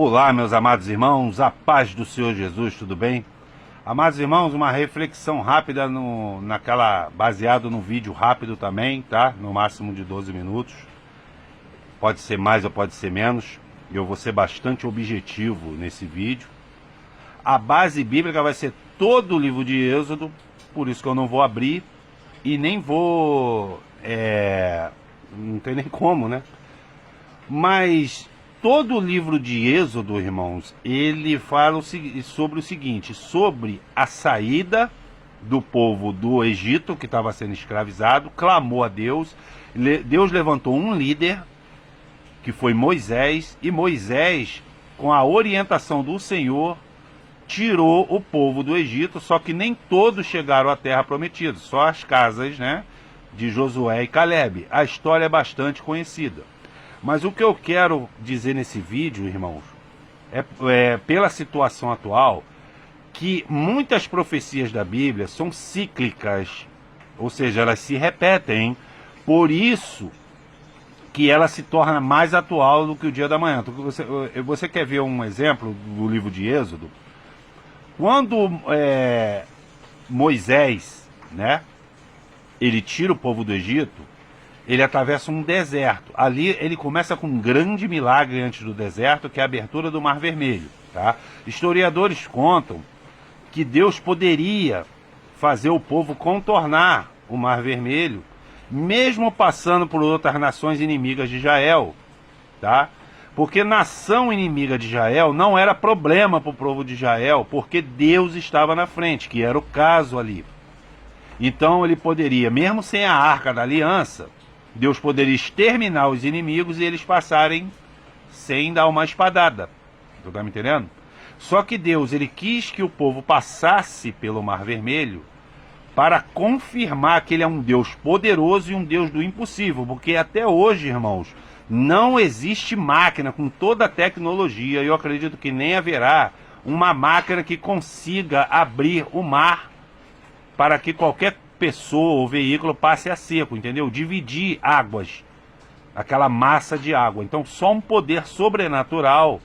Olá, meus amados irmãos, a paz do Senhor Jesus, tudo bem? Amados irmãos, uma reflexão rápida baseado no vídeo rápido também, tá? No máximo de 12 minutos. Pode ser mais ou pode ser menos. Eu vou ser bastante objetivo nesse vídeo. A base bíblica vai ser todo o livro de Êxodo, por isso que eu não vou abrir e nem vou... não tem nem como, né? Mas todo o livro de Êxodo, irmãos, ele fala sobre o seguinte, sobre a saída do povo do Egito, que estava sendo escravizado, clamou a Deus, Deus levantou um líder, que foi Moisés, e Moisés, com a orientação do Senhor, tirou o povo do Egito, só que nem todos chegaram à terra prometida, só as casas, né, de Josué e Calebe. A história é bastante conhecida. Mas o que eu quero dizer nesse vídeo, irmãos, pela situação atual, que muitas profecias da Bíblia são cíclicas, ou seja, elas se repetem, por isso que ela se torna mais atual do que o dia da manhã. Você quer ver um exemplo do livro de Êxodo? Quando Moisés, né, ele tira o povo do Egito, ele atravessa um deserto. Ali ele começa com um grande milagre antes do deserto, que é a abertura do Mar Vermelho. Tá? Historiadores contam que Deus poderia fazer o povo contornar o Mar Vermelho, mesmo passando por outras nações inimigas de Israel. Tá? Porque nação inimiga de Israel não era problema para o povo de Israel, porque Deus estava na frente, que era o caso ali. Então ele poderia, mesmo sem a Arca da Aliança, Deus poderia exterminar os inimigos e eles passarem sem dar uma espadada. Tu tá me entendendo? Só que Deus, ele quis que o povo passasse pelo Mar Vermelho para confirmar que ele é um Deus poderoso e um Deus do impossível. Porque até hoje, irmãos, não existe máquina com toda a tecnologia, e eu acredito que nem haverá uma máquina que consiga abrir o mar para que qualquer pessoa ou veículo passe a seco, entendeu? Dividir águas, aquela massa de água. Então só um poder sobrenatural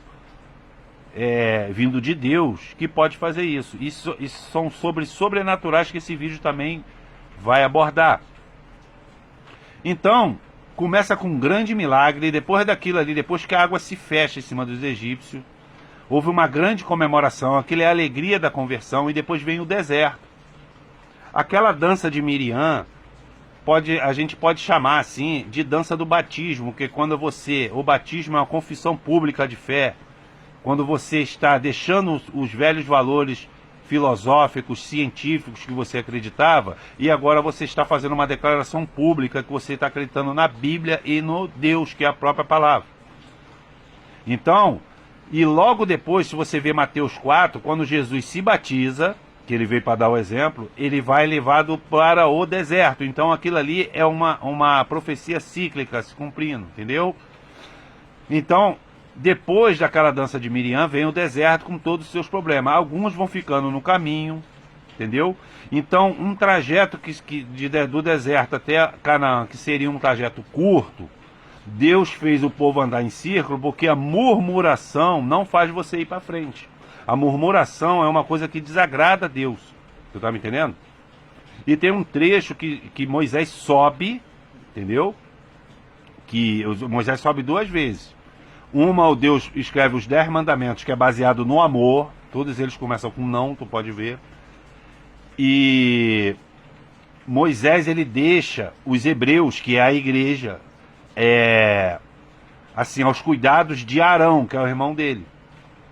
vindo de Deus que pode fazer isso. Isso são sobre sobrenaturais que esse vídeo também vai abordar. Então começa com um grande milagre, e depois daquilo ali, depois que a água se fecha em cima dos egípcios, houve uma grande comemoração, aquilo é a alegria da conversão, e depois vem o deserto. Aquela dança de Miriam, a gente pode chamar assim de dança do batismo, que quando o batismo é uma confissão pública de fé, quando você está deixando os velhos valores filosóficos, científicos que você acreditava, e agora você está fazendo uma declaração pública que você está acreditando na Bíblia e no Deus, que é a própria palavra. Então, e logo depois, se você vê Mateus 4, quando Jesus se batiza, que ele veio para dar o exemplo, ele vai levado para o deserto. Então aquilo ali é uma profecia cíclica se cumprindo, entendeu? Então, depois daquela dança de Miriam, vem o deserto com todos os seus problemas. Alguns vão ficando no caminho, entendeu? Então, um trajeto do deserto até Canaã, que seria um trajeto curto, Deus fez o povo andar em círculo, porque a murmuração não faz você ir para frente. A murmuração é uma coisa que desagrada a Deus. Você está me entendendo? E tem um trecho que Moisés sobe, entendeu? Que Moisés sobe 2 vezes. Uma, o Deus escreve os 10 mandamentos, que é baseado no amor. Todos eles começam com não, tu pode ver. E Moisés, ele deixa os hebreus, que é a igreja, assim, aos cuidados de Arão, que é o irmão dele,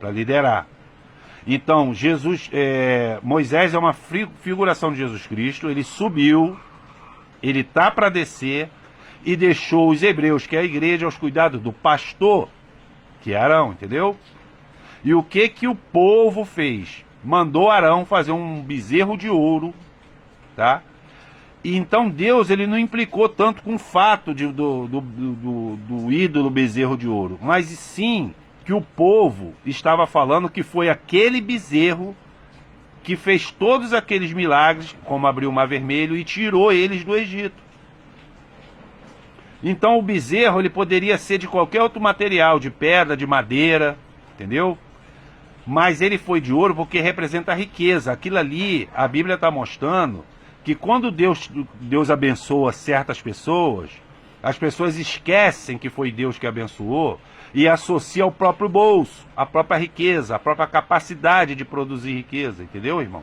para liderar. Então, Moisés é uma figuração de Jesus Cristo, ele subiu, ele está para descer, e deixou os hebreus, que é a igreja, aos cuidados do pastor, que é Arão, entendeu? E o que o povo fez? Mandou Arão fazer um bezerro de ouro, tá? E então Deus, ele não implicou tanto com o fato do ídolo bezerro de ouro, mas sim que o povo estava falando que foi aquele bezerro que fez todos aqueles milagres, como abriu o Mar Vermelho e tirou eles do Egito. Então o bezerro, ele poderia ser de qualquer outro material, de pedra, de madeira, entendeu? Mas ele foi de ouro porque representa a riqueza. Aquilo ali, a Bíblia está mostrando que quando Deus abençoa certas pessoas, as pessoas esquecem que foi Deus que abençoou e associa ao próprio bolso, à própria riqueza, à própria capacidade de produzir riqueza, entendeu, irmão?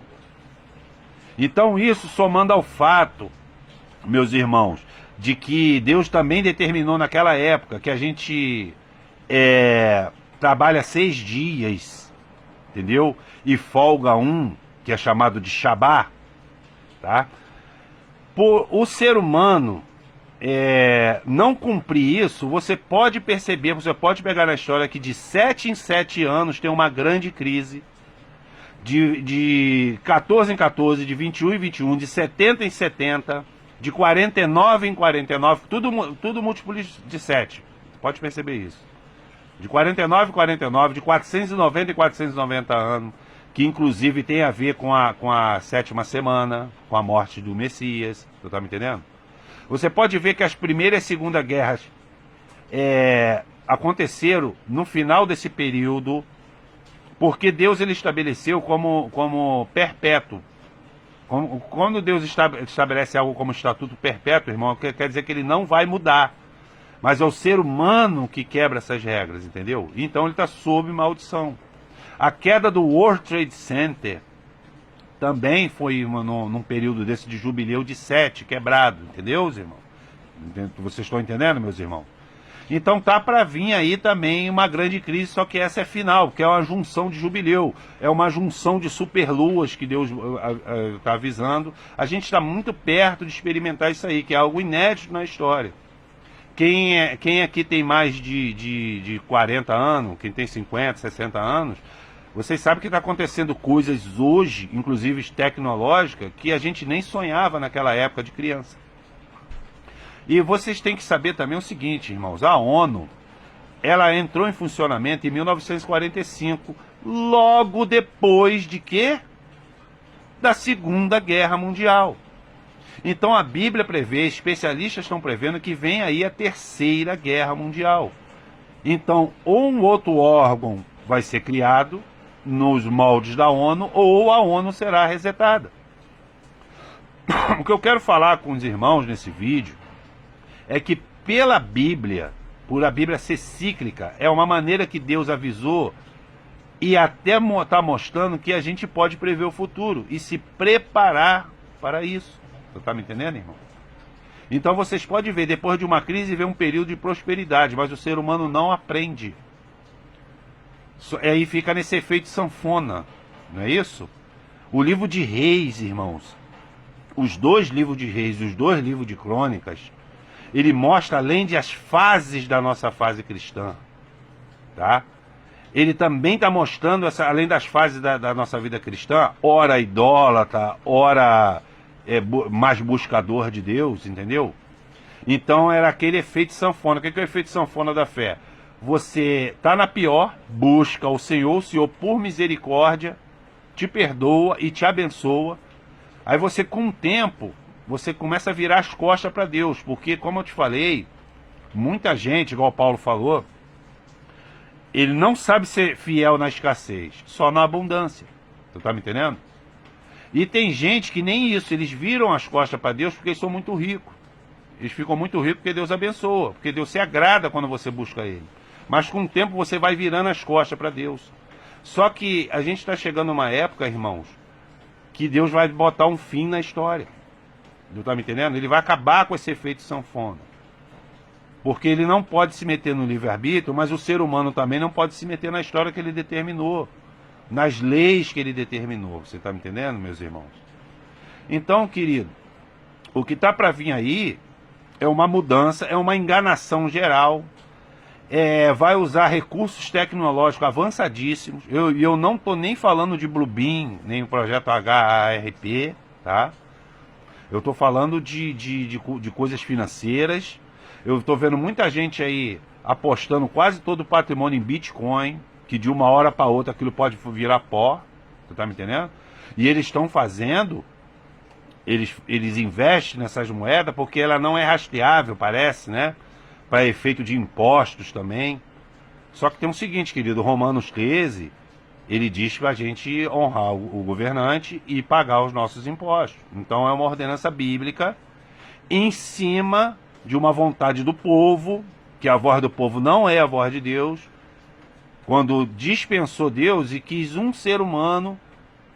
Então isso somando ao fato, meus irmãos, de que Deus também determinou naquela época que a gente trabalha 6 dias, entendeu? E folga um, que é chamado de Shabá, tá? Por o ser humano não cumprir isso, você pode perceber, você pode pegar na história que de 7 em 7 anos tem uma grande crise, de 14 em 14, de 21 em 21, de 70 em 70, de 49 em 49, tudo múltiplo de 7, pode perceber isso. De 49 em 49, de 490 em 490 anos, que inclusive tem a ver com a 7ª semana, com a morte do Messias, você tá me entendendo? Você pode ver que as Primeira e Segunda Guerras aconteceram no final desse período, porque Deus ele estabeleceu como perpétuo. Quando Deus estabelece algo como estatuto perpétuo, irmão, quer dizer que ele não vai mudar. Mas é o ser humano que quebra essas regras, entendeu? Então ele está sob maldição. A queda do World Trade Center também foi num período desse de jubileu de 7, quebrado, entendeu, irmãos? Vocês estão entendendo, meus irmãos? Então tá para vir aí também uma grande crise, só que essa é final, porque é uma junção de jubileu, é uma junção de superluas que Deus está avisando. A gente está muito perto de experimentar isso aí, que é algo inédito na história. Quem aqui tem mais de 40 anos, quem tem 50, 60 anos, vocês sabem que está acontecendo coisas hoje, inclusive tecnológicas, que a gente nem sonhava naquela época de criança. E vocês têm que saber também o seguinte, irmãos, a ONU, ela entrou em funcionamento em 1945, logo depois de quê? Da Segunda Guerra Mundial. Então a Bíblia prevê, especialistas estão prevendo que vem aí a Terceira Guerra Mundial. Então, ou um outro órgão vai ser criado nos moldes da ONU, ou a ONU será resetada. O que eu quero falar com os irmãos nesse vídeo é que pela Bíblia, por a Bíblia ser cíclica, é uma maneira que Deus avisou e até está mostrando que a gente pode prever o futuro e se preparar para isso. Você está me entendendo, irmão? Então vocês podem ver, depois de uma crise vem um período de prosperidade, mas o ser humano não aprende. Aí fica nesse efeito sanfona, não é isso? O livro de Reis, irmãos, os 2 livros de Reis e os 2 livros de Crônicas, ele mostra além das fases da nossa fase cristã, tá? Ele também está mostrando, além das fases da nossa vida cristã, ora idólatra, ora mais buscador de Deus, entendeu? Então era aquele efeito sanfona. O que é o efeito sanfona da fé? Você está na pior, busca o Senhor por misericórdia, te perdoa e te abençoa. Aí você, com o tempo, você começa a virar as costas para Deus, porque, como eu te falei, muita gente, igual Paulo falou, ele não sabe ser fiel na escassez, só na abundância. Tu tá me entendendo? E tem gente que nem isso, eles viram as costas para Deus porque eles são muito ricos. Eles ficam muito ricos porque Deus abençoa, porque Deus se agrada quando você busca Ele. Mas com o tempo você vai virando as costas para Deus. Só que a gente está chegando numa época, irmãos, que Deus vai botar um fim na história. Deus está me entendendo? Ele vai acabar com esse efeito sanfona. Porque ele não pode se meter no livre-arbítrio, mas o ser humano também não pode se meter na história que ele determinou, nas leis que ele determinou. Você está me entendendo, meus irmãos? Então, querido, o que está para vir aí é uma mudança, é uma enganação geral, vai usar recursos tecnológicos avançadíssimos. Eu não estou nem falando de Bluebeam, nem o projeto HARP, tá? Eu estou falando de coisas financeiras. Eu estou vendo muita gente aí apostando quase todo o patrimônio em Bitcoin, que de uma hora para outra aquilo pode virar pó. Você está me entendendo? E eles estão fazendo, eles investem nessas moedas porque ela não é rastreável, parece, né? Para efeito de impostos também. Só que tem o seguinte, querido, Romanos 13, ele diz para a gente honrar o governante e pagar os nossos impostos. Então é uma ordenança bíblica em cima de uma vontade do povo, que a voz do povo não é a voz de Deus, quando dispensou Deus e quis um ser humano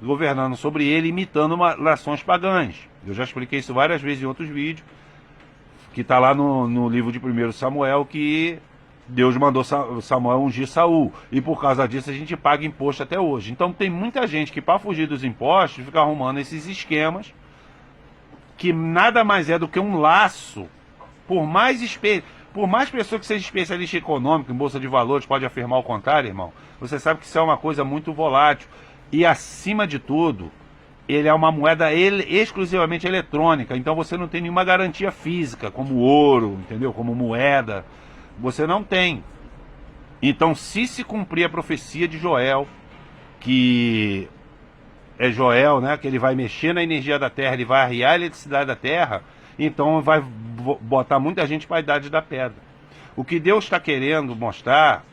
governando sobre ele, imitando nações pagãs. Eu já expliquei isso várias vezes em outros vídeos, que está lá no livro de 1 Samuel, que Deus mandou Samuel ungir Saul. E por causa disso a gente paga imposto até hoje. Então tem muita gente que, para fugir dos impostos, fica arrumando esses esquemas, que nada mais é do que um laço. Por mais pessoa que seja especialista econômico, em bolsa de valores, pode afirmar o contrário, irmão. Você sabe que isso é uma coisa muito volátil. E acima de tudo, ele é uma moeda exclusivamente eletrônica. Então você não tem nenhuma garantia física, como ouro, entendeu? Como moeda. Você não tem. Então, se cumprir a profecia de Joel, que é Joel, né? Que ele vai mexer na energia da terra, ele vai arriar a eletricidade da terra, então vai botar muita gente para a idade da pedra. O que Deus está querendo mostrar,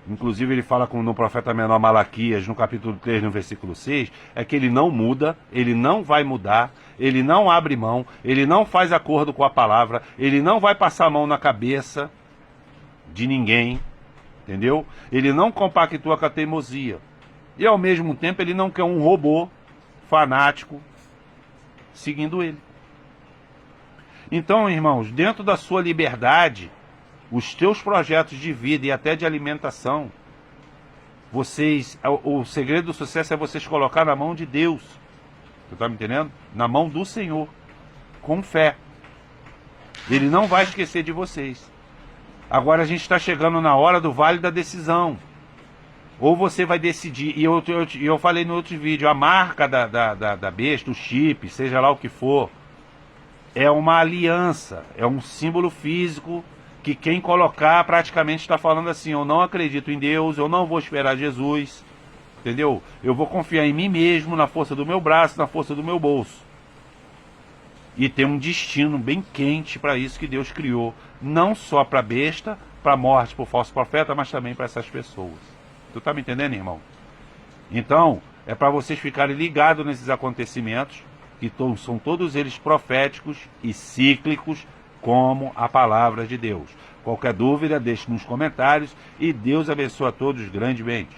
inclusive ele fala no profeta menor Malaquias, no capítulo 3, no versículo 6, é que ele não muda, ele não vai mudar, ele não abre mão, ele não faz acordo com a palavra, ele não vai passar a mão na cabeça de ninguém, entendeu? Ele não compactua com a teimosia. E ao mesmo tempo ele não quer um robô fanático seguindo ele. Então, irmãos, dentro da sua liberdade, os teus projetos de vida e até de alimentação, o segredo do sucesso é vocês colocar na mão de Deus. Você está me entendendo? Na mão do Senhor, com fé. Ele não vai esquecer de vocês. Agora a gente está chegando na hora do vale da decisão. Ou você vai decidir, e eu falei no outro vídeo, a marca da besta, o chip, seja lá o que for, é uma aliança, é um símbolo físico que quem colocar praticamente está falando assim: eu não acredito em Deus, eu não vou esperar Jesus, entendeu? Eu vou confiar em mim mesmo, na força do meu braço, na força do meu bolso. E tem um destino bem quente para isso que Deus criou, não só para a besta, para a morte por falso profeta, mas também para essas pessoas. Tu tá me entendendo, irmão? Então, é para vocês ficarem ligados nesses acontecimentos, que são todos eles proféticos e cíclicos, como a palavra de Deus. Qualquer dúvida, deixe nos comentários, e Deus abençoe a todos grandemente.